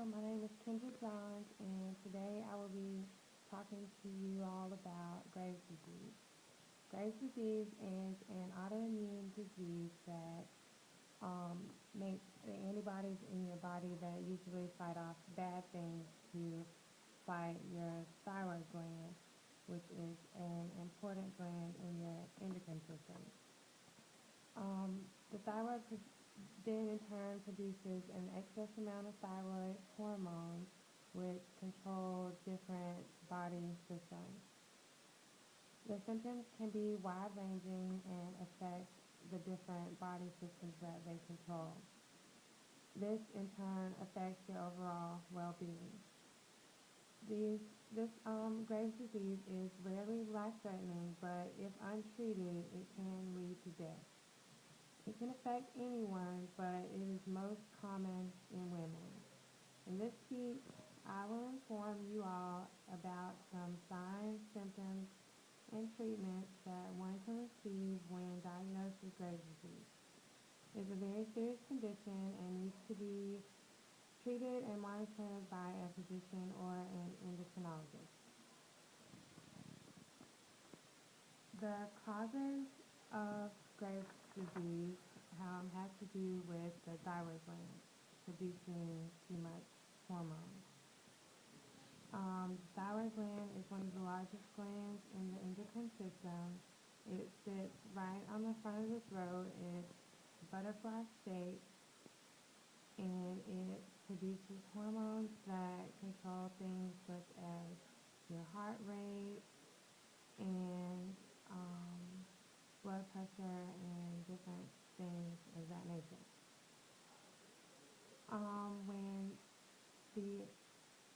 my name is Kendra Johns, and today I will be talking to you all about Graves' disease. Graves' disease is an autoimmune disease that makes the antibodies in your body that usually fight off bad things to fight your thyroid gland, which is an important gland in your endocrine system. The thyroid then in turn produces an excess amount of thyroid hormones which control different body systems. The symptoms can be wide ranging and affect the different body systems that they control. This in turn affects your overall well-being. Graves' disease is rarely life-threatening, but if untreated, it can lead to death. It can affect anyone, but it is most common in women. In this speech, I will inform you all about some signs, symptoms, and treatments that one can receive when diagnosed with Graves' disease. It is a very serious condition and needs to be treated and monitored by a physician or an endocrinologist. The causes of Graves' disease has to do with the thyroid gland producing too much hormone. Thyroid gland is one of the largest glands in the endocrine system. It sits right on the front of the throat. It's butterfly shaped and it produces hormones that control things such as your heart rate and blood pressure and different things of that nature. When the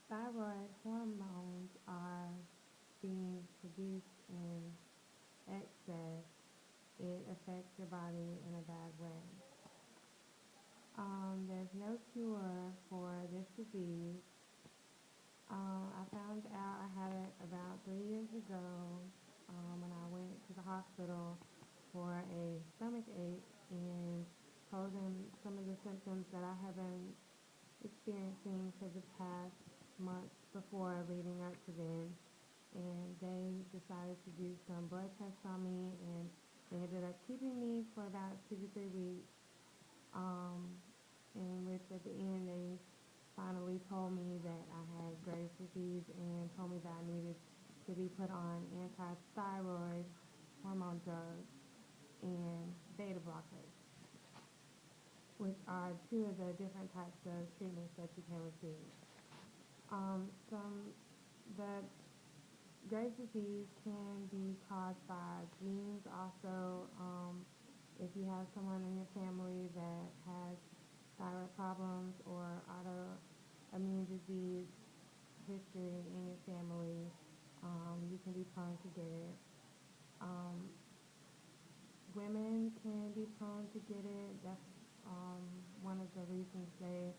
thyroid hormones are being produced in excess, it affects your body in a bad way. There's no cure for this disease. I found out I had it about 3 years ago when I went to the hospital for a stomach ache and told them some of the symptoms that I have been experiencing for the past months before leading up to then. And they decided to do some blood tests on me, and they ended up keeping me for about 2 to 3 weeks. In which at the end they finally told me that I had Graves' disease and told me that I needed to be put on anti-thyroid hormone drugs and beta blockers, which are two of the different types of treatments that you can receive. The Graves' disease can be caused by genes also. If you have someone in your family that has thyroid problems or autoimmune disease history in your family, you can be prone to get it. Um, Women can be prone to get it. That's one of the reasons they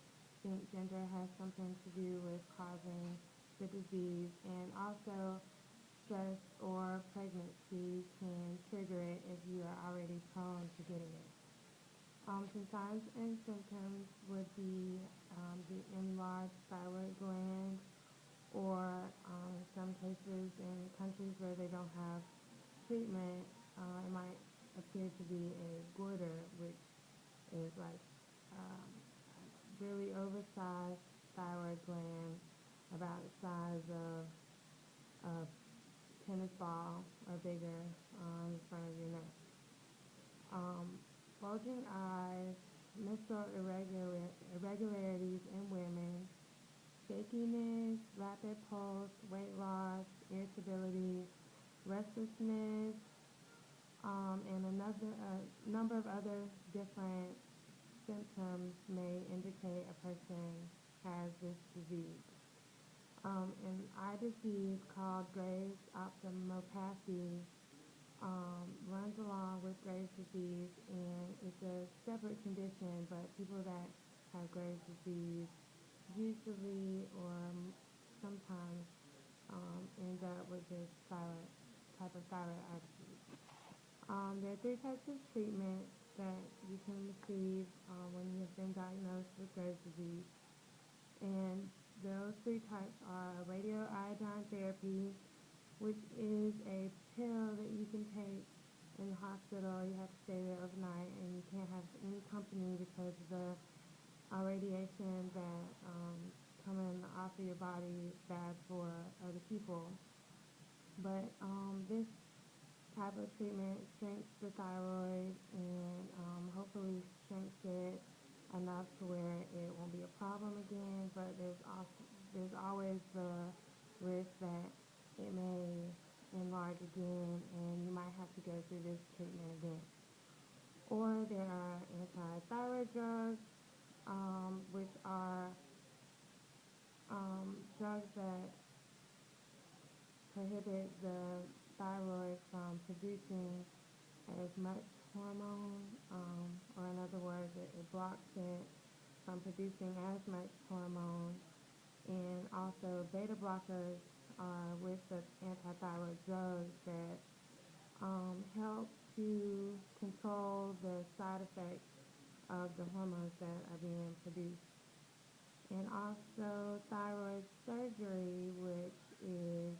think gender has something to do with causing the disease. And also, stress or pregnancy can trigger it if you are already prone to getting it. Some signs and symptoms would be the enlarged thyroid gland, or in some cases in countries where they don't have treatment, it might appear to be a goiter, which is like um, really oversized thyroid gland, about the size of a tennis ball or bigger in front of your neck. Um, Bulging eyes, menstrual irregularities in women, shakiness, rapid pulse, weight loss, irritability, restlessness, and another number of other different symptoms may indicate a person has this disease. An eye disease called Graves' ophthalmopathy runs along with Graves' disease, and it's a separate condition, but people that have Graves' disease usually or sometimes end up with this type of thyroid eye disease. There are 3 types of treatment that you can receive when you have been diagnosed with Graves' disease. And three types are radioiodine therapy, which is a pill that you can take in the hospital. You have to stay there overnight, and you can't have any company because of the radiation that coming off of your body is bad for other people. But this type of treatment shrinks the thyroid and hopefully shrinks it enough to where it won't be a problem again. But there's always the risk that it may enlarge again, and you might have to go through this treatment again. Or there are anti-thyroid drugs, which are drugs that prohibit the thyroid from producing as much hormone, or in other words, it blocks it from producing as much hormone. And also, beta blockers are with the anti-thyroid drugs that help to control the side effects of the hormones that are being produced. And also thyroid surgery, which is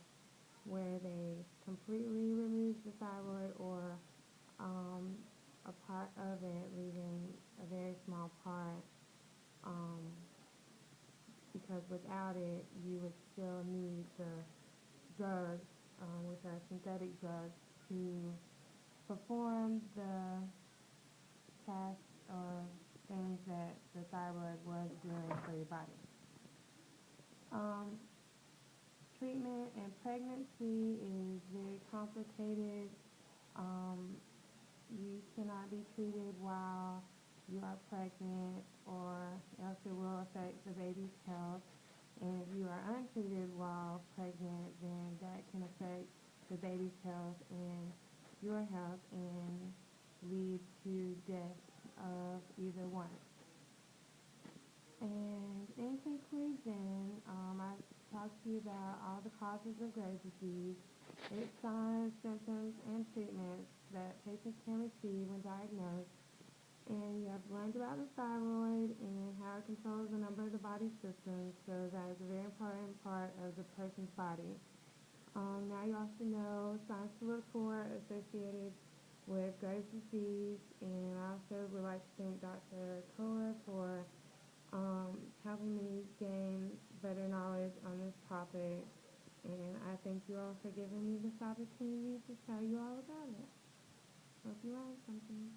where they completely remove the thyroid or a part of it, leaving a very small part, um, because without it, you would still need the drugs, which are synthetic drugs, to perform the tasks or things that the thyroid was doing for your body. Um, Treatment in pregnancy is very complicated. Um, you cannot be treated while you are pregnant, or else it will affect the baby's health. And if you are untreated while pregnant, then that can affect the baby's health and your health and lead to death of either one. And in conclusion, I talked to you about all the causes of Graves' disease, its signs, symptoms, and treatments that patients can receive when diagnosed. And you have learned about the thyroid and how it controls a number of the body systems, so that is a very important part of the person's body. Now you also know signs to look for associated with Graves' disease, and I also would like to thank Dr. Kohler for helping me gain better knowledge on this topic, and I thank you all for giving me this opportunity to tell you all about it. Hope you learned something.